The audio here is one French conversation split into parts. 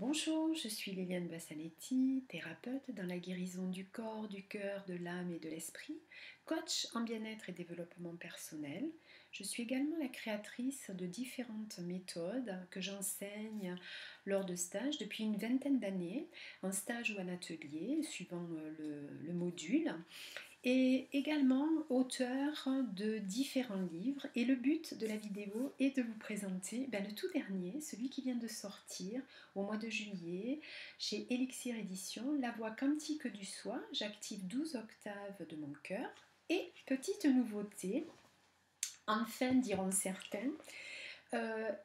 Bonjour, je suis Liliane Bassanetti, thérapeute dans la guérison du corps, du cœur, de l'âme et de l'esprit, coach en bien-être et développement personnel. Je suis également la créatrice de différentes méthodes que j'enseigne lors de stages depuis une vingtaine d'années, en stage ou en atelier, suivant le module, et également auteur de différents livres. Et le but de la vidéo est de vous présenter le tout dernier, celui qui vient de sortir au mois de juillet chez Elixir Édition, La voix quantique du soi. J'active 12 octaves de mon cœur. Et petite nouveauté, enfin diront certains,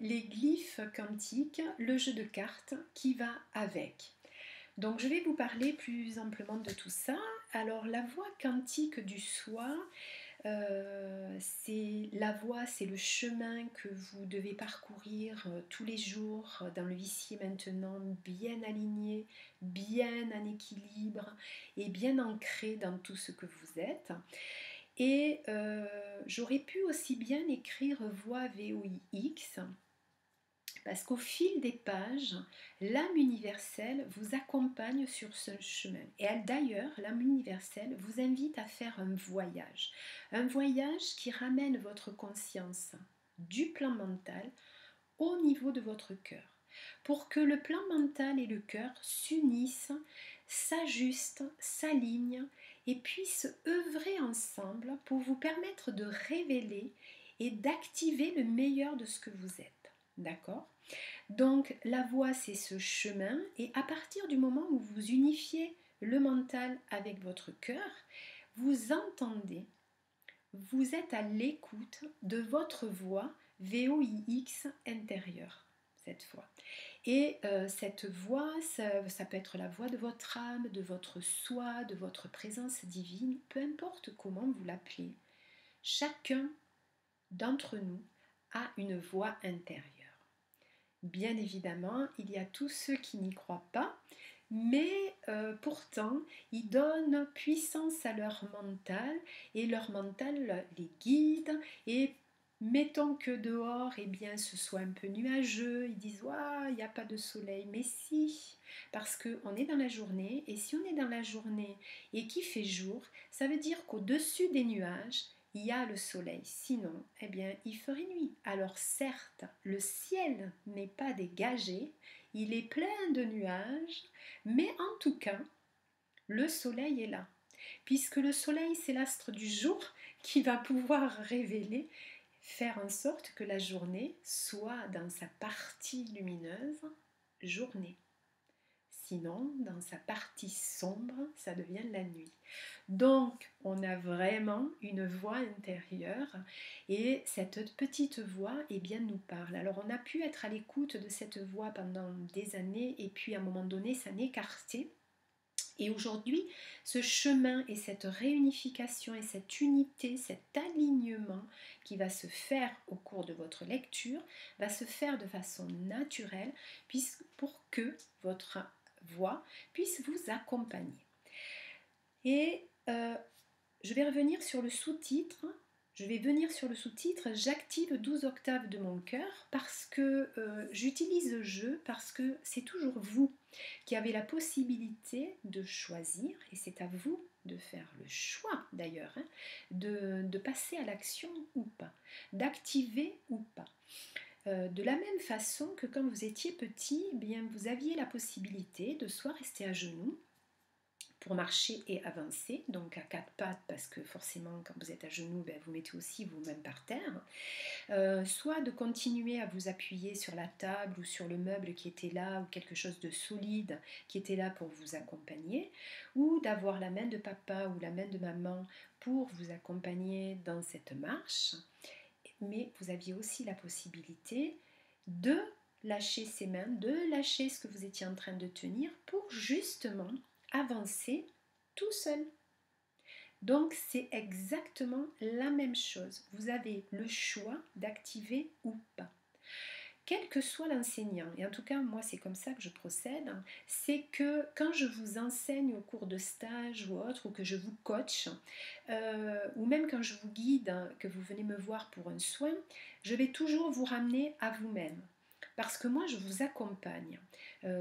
les glyphes quantiques, le jeu de cartes qui va avec. Donc je vais vous parler plus amplement de tout ça. Alors la voie quantique du soi, c'est la voie, c'est le chemin que vous devez parcourir tous les jours dans le ici et maintenant, bien aligné, bien en équilibre et bien ancré dans tout ce que vous êtes. Et j'aurais pu aussi bien écrire voie VOIX, parce qu'au fil des pages, l'âme universelle vous accompagne sur ce chemin. Et d'ailleurs, l'âme universelle vous invite à faire un voyage. Un voyage qui ramène votre conscience du plan mental au niveau de votre cœur. Pour que le plan mental et le cœur s'unissent, s'ajustent, s'alignent et puissent œuvrer ensemble pour vous permettre de révéler et d'activer le meilleur de ce que vous êtes. D'accord ? Donc la voie, c'est ce chemin, et à partir du moment où vous unifiez le mental avec votre cœur, vous entendez, vous êtes à l'écoute de votre voix VOIX intérieure cette fois. Et cette voix, ça peut être la voix de votre âme, de votre soi, de votre présence divine, peu importe comment vous l'appelez. Chacun d'entre nous a une voix intérieure. Bien évidemment, il y a tous ceux qui n'y croient pas, mais pourtant, ils donnent puissance à leur mental et leur mental les guide. Et mettons que dehors, eh bien, ce soit un peu nuageux, ils disent « il n'y a pas de soleil ». Mais si, parce qu'on est dans la journée, et si on est dans la journée et qu'il fait jour, ça veut dire qu'au-dessus des nuages, il y a le soleil, sinon, eh bien, il ferait nuit. Alors certes, le ciel n'est pas dégagé, il est plein de nuages, mais en tout cas, le soleil est là. Puisque le soleil, c'est l'astre du jour qui va pouvoir révéler, faire en sorte que la journée soit dans sa partie lumineuse, journée. Sinon, dans sa partie sombre, ça devient la nuit. Donc, on a vraiment une voix intérieure et cette petite voix, eh bien, nous parle. Alors, on a pu être à l'écoute de cette voix pendant des années et puis à un moment donné, ça n'écartait. Et aujourd'hui, ce chemin et cette réunification et cette unité, cet alignement qui va se faire au cours de votre lecture, va se faire de façon naturelle pour que votre voix puisse vous accompagner. Et je vais revenir sur le sous-titre. J'active 12 octaves de mon cœur parce que j'utilise je, parce que c'est toujours vous qui avez la possibilité de choisir, et c'est à vous de faire le choix d'ailleurs, de passer à l'action ou pas, d'activer ou pas. De la même façon que quand vous étiez petit, eh bien, vous aviez la possibilité de soit rester à genoux, pour marcher et avancer, donc à quatre pattes, parce que forcément quand vous êtes à genoux, vous mettez aussi vous-même par terre, soit de continuer à vous appuyer sur la table ou sur le meuble qui était là, ou quelque chose de solide qui était là pour vous accompagner, ou d'avoir la main de papa ou la main de maman pour vous accompagner dans cette marche, mais vous aviez aussi la possibilité de lâcher ses mains, de lâcher ce que vous étiez en train de tenir pour justement avancer tout seul. Donc c'est exactement la même chose. Vous avez le choix d'activer ou pas. Quel que soit l'enseignant, et en tout cas moi c'est comme ça que je procède, c'est que quand je vous enseigne au cours de stage ou autre, ou que je vous coach, ou même quand je vous guide, que vous venez me voir pour un soin, je vais toujours vous ramener à vous-même. parce que moi je vous accompagne.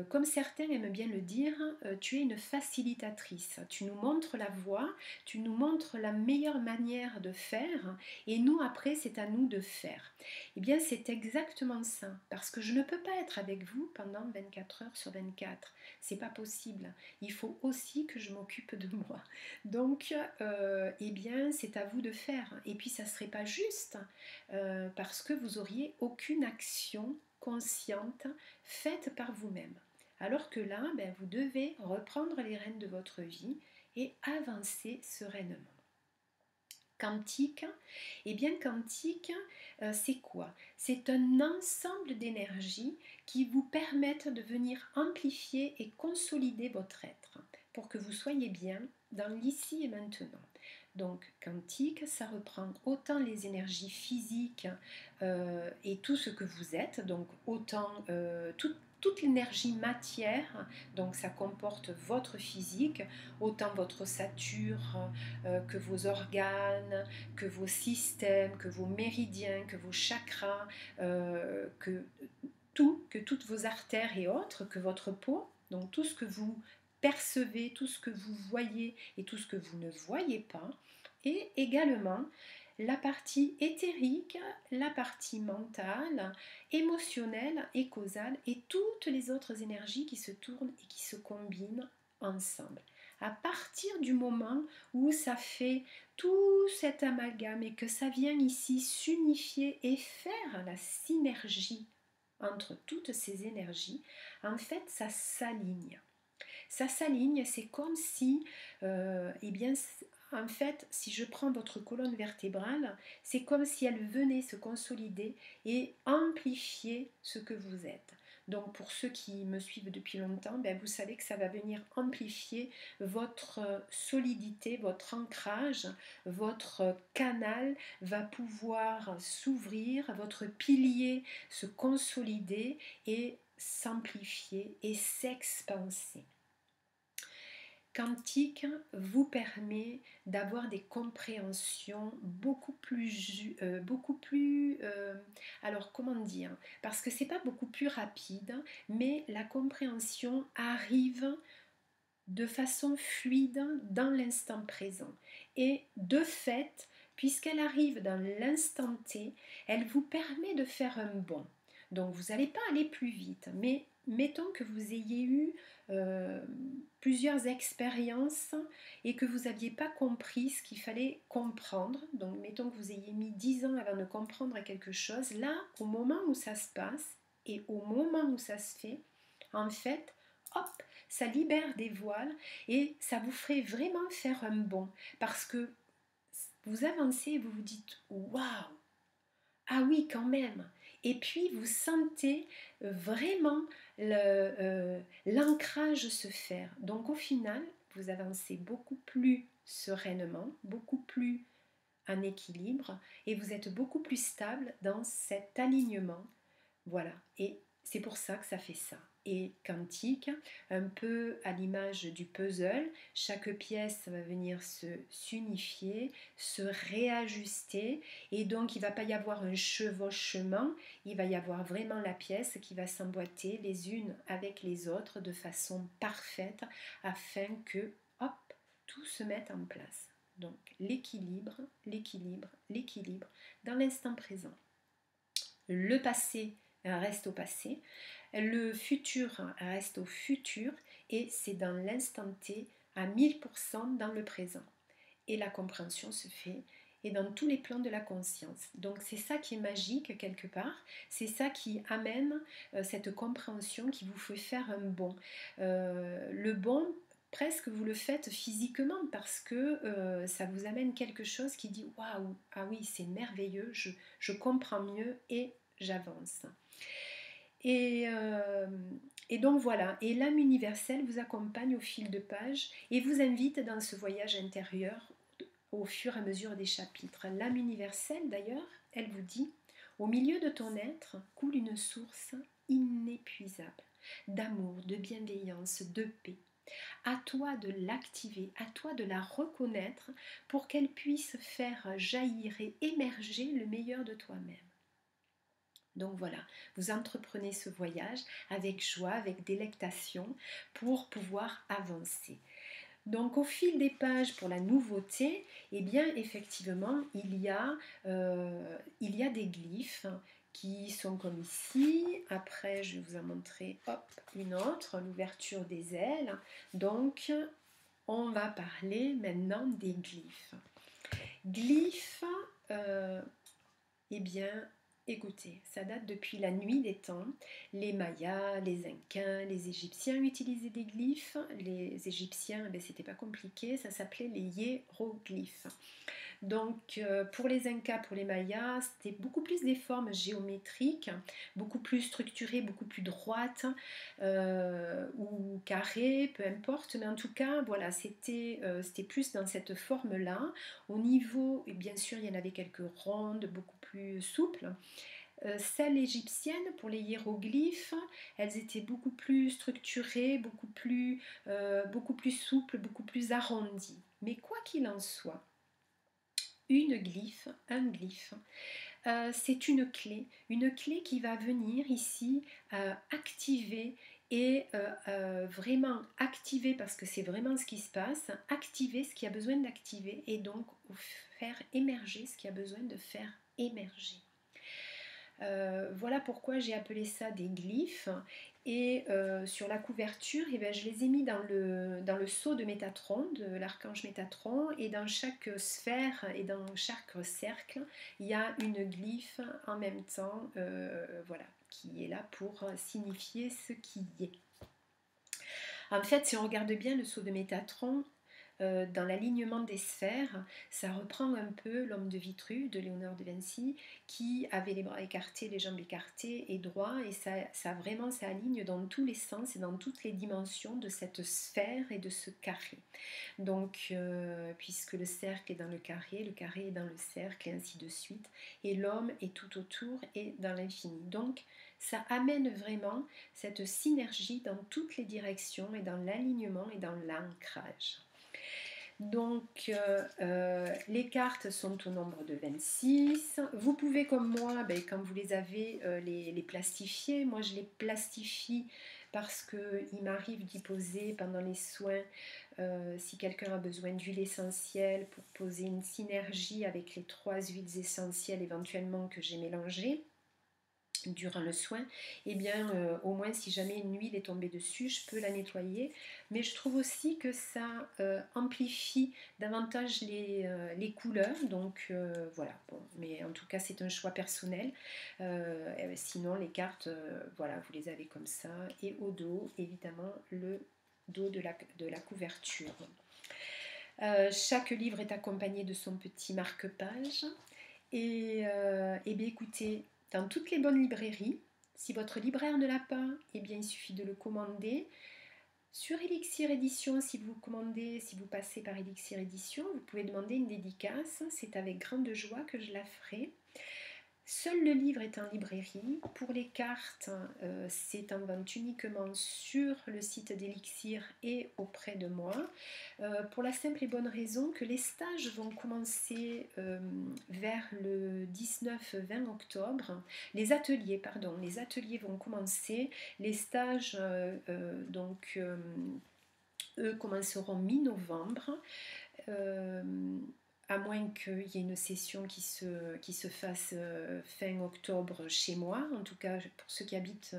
Comme certains aiment bien le dire, tu es une facilitatrice. Tu nous montres la voie, tu nous montres la meilleure manière de faire et nous après c'est à nous de faire. Eh bien c'est exactement ça, parce que je ne peux pas être avec vous pendant 24 heures sur 24. C'est pas possible. Il faut aussi que je m'occupe de moi. Donc eh bien c'est à vous de faire. Et puis ça serait pas juste parce que vous auriez aucune action consciente faite par vous-même. Alors que là, ben, vous devez reprendre les rênes de votre vie et avancer sereinement. Quantique, eh bien quantique, c'est quoi? C'est un ensemble d'énergies qui vous permettent de venir amplifier et consolider votre être pour que vous soyez bien dans l'ici et maintenant. Donc quantique, ça reprend autant les énergies physiques et tout ce que vous êtes, donc autant toute l'énergie matière, donc ça comporte votre physique, autant votre ossature que vos organes, que vos systèmes, que vos méridiens, que vos chakras, que toutes vos artères et autres, que votre peau, donc tout ce que vous percevez, tout ce que vous voyez et tout ce que vous ne voyez pas, et également la partie éthérique, la partie mentale, émotionnelle et causale, et toutes les autres énergies qui se tournent et qui se combinent ensemble. À partir du moment où ça fait tout cet amalgame et que ça vient ici s'unifier et faire la synergie entre toutes ces énergies, en fait, ça s'aligne. Ça s'aligne, c'est comme si, eh bien, en fait, si je prends votre colonne vertébrale, c'est comme si elle venait se consolider et amplifier ce que vous êtes. Donc pour ceux qui me suivent depuis longtemps, ben vous savez que ça va venir amplifier votre solidité, votre ancrage, votre canal va pouvoir s'ouvrir, votre pilier se consolider et s'amplifier et s'expanser. Quantique vous permet d'avoir des compréhensions alors comment dire, parce que c'est pas beaucoup plus rapide, mais la compréhension arrive de façon fluide dans l'instant présent. Et de fait, puisqu'elle arrive dans l'instant T, elle vous permet de faire un bond. Donc vous n'allez pas aller plus vite, mais mettons que vous ayez eu plusieurs expériences et que vous n'aviez pas compris ce qu'il fallait comprendre. Donc mettons que vous ayez mis 10 ans avant de comprendre quelque chose. Là, au moment où ça se passe et au moment où ça se fait, en fait, hop, ça libère des voiles et ça vous ferait vraiment faire un bond parce que vous avancez et vous vous dites waouh, ah oui quand même, et puis vous sentez vraiment l'ancrage se faire. Donc au final vous avancez beaucoup plus sereinement, beaucoup plus en équilibre et vous êtes beaucoup plus stable dans cet alignement. Voilà, et c'est pour ça que ça fait ça. Et quantique, un peu à l'image du puzzle, chaque pièce va venir s'unifier, se réajuster, et donc il ne va pas y avoir un chevauchement, il va y avoir vraiment la pièce qui va s'emboîter les unes avec les autres de façon parfaite afin que, hop, tout se mette en place. Donc l'équilibre, l'équilibre, l'équilibre dans l'instant présent. Le passé reste au passé, le futur reste au futur et c'est dans l'instant T à 1000% dans le présent. Et la compréhension se fait et dans tous les plans de la conscience. Donc c'est ça qui est magique quelque part, c'est ça qui amène cette compréhension qui vous fait faire un bond. Le bond, presque vous le faites physiquement parce que ça vous amène quelque chose qui dit waouh, ah oui c'est merveilleux, je comprends mieux et j'avance. Et, euh, et donc voilà, et l'âme universelle vous accompagne au fil de page et vous invite dans ce voyage intérieur au fur et à mesure des chapitres. L'âme universelle d'ailleurs, elle vous dit, au milieu de ton être coule une source inépuisable d'amour, de bienveillance, de paix. À toi de l'activer, à toi de la reconnaître pour qu'elle puisse faire jaillir et émerger le meilleur de toi-même. Donc voilà, vous entreprenez ce voyage avec joie, avec délectation pour pouvoir avancer. Donc au fil des pages pour la nouveauté, eh bien effectivement il y a des glyphes qui sont comme ici. Après je vais vous en montrer une autre, l'ouverture des ailes. Donc on va parler maintenant des glyphes. Glyphes, eh bien écoutez, ça date depuis la nuit des temps. Les Mayas, les Incains, les Égyptiens utilisaient des glyphes. Les Égyptiens, c'était pas compliqué, ça s'appelait les hiéroglyphes. Donc pour les Incas, pour les Mayas, c'était beaucoup plus des formes géométriques, beaucoup plus structurées, beaucoup plus droites ou carrées, peu importe. Mais en tout cas, voilà, c'était plus dans cette forme-là. Au niveau, et bien sûr, il y en avait quelques rondes, beaucoup plus souples. Celles égyptiennes, pour les hiéroglyphes, elles étaient beaucoup plus structurées, beaucoup plus souples, beaucoup plus arrondies. Mais quoi qu'il en soit, un glyphe, c'est une clé qui va venir ici activer et vraiment activer, parce que c'est vraiment ce qui se passe, activer ce qui a besoin d'activer et donc faire émerger ce qui a besoin de faire émerger. Voilà pourquoi j'ai appelé ça des glyphes. Et sur la couverture, eh bien, je les ai mis dans le sceau de Métatron, de l'archange Métatron, et dans chaque sphère et dans chaque cercle, il y a une glyphe en même temps, voilà, qui est là pour signifier ce qui est. En fait, si on regarde bien le sceau de Métatron, dans l'alignement des sphères, ça reprend un peu l'homme de Vitruve de Léonard de Vinci qui avait les bras écartés, les jambes écartées et droit, et ça vraiment ça aligne dans tous les sens et dans toutes les dimensions de cette sphère et de ce carré. Donc puisque le cercle est dans le carré est dans le cercle et ainsi de suite, et l'homme est tout autour et dans l'infini. Donc ça amène vraiment cette synergie dans toutes les directions et dans l'alignement et dans l'ancrage. Donc les cartes sont au nombre de 26. Vous pouvez comme moi, quand vous les avez, les plastifier. Moi je les plastifie parce qu'il m'arrive d'y poser pendant les soins, si quelqu'un a besoin d'huile essentielle pour poser une synergie avec les 3 huiles essentielles éventuellement que j'ai mélangées durant le soin, et bien au moins si jamais une huile est tombée dessus, je peux la nettoyer. Mais je trouve aussi que ça amplifie davantage les couleurs. Donc voilà, bon, mais en tout cas c'est un choix personnel. Sinon les cartes, voilà, vous les avez comme ça. Et au dos, évidemment, le dos de la couverture. Chaque livre est accompagné de son petit marque-page. Et bien écoutez, dans toutes les bonnes librairies, si votre libraire ne l'a pas, eh bien il suffit de le commander. Sur Elixir Édition, si vous passez par Elixir Édition, vous pouvez demander une dédicace. C'est avec grande joie que je la ferai. Seul le livre est en librairie. Pour les cartes, c'est en vente uniquement sur le site d'Elixir et auprès de moi. Pour la simple et bonne raison que les stages vont commencer vers le 19-20 octobre. Les ateliers vont commencer. Les stages, eux, commenceront mi-novembre. À moins qu'il y ait une session qui se fasse fin octobre chez moi. En tout cas, pour ceux qui habitent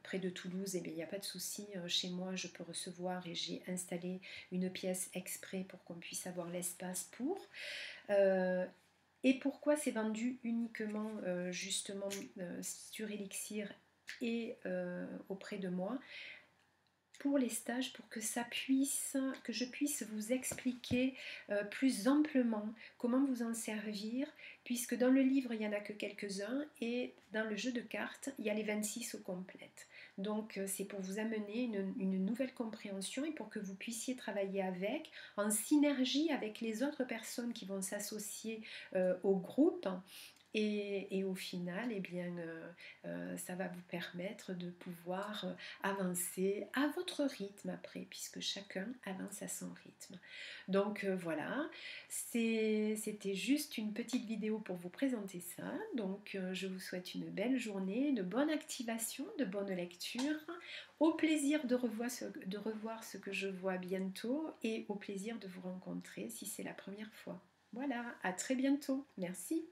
près de Toulouse, il n'y a pas de souci. Chez moi, je peux recevoir et j'ai installé une pièce exprès pour qu'on puisse avoir l'espace pour. Et pourquoi c'est vendu uniquement justement sur Elixir et auprès de moi ? Pour les stages, pour que je puisse vous expliquer plus amplement comment vous en servir, puisque dans le livre il n'y en a que quelques-uns et dans le jeu de cartes il y a les 26 au complète. Donc c'est pour vous amener une nouvelle compréhension et pour que vous puissiez travailler avec, en synergie avec les autres personnes qui vont s'associer au groupe. et au final, eh bien, ça va vous permettre de pouvoir avancer à votre rythme après, puisque chacun avance à son rythme. Donc voilà, c'était juste une petite vidéo pour vous présenter ça. Donc je vous souhaite une belle journée, de bonne activation, de bonne lecture. Au plaisir de revoir ce que je vois bientôt et au plaisir de vous rencontrer si c'est la première fois. Voilà, à très bientôt. Merci.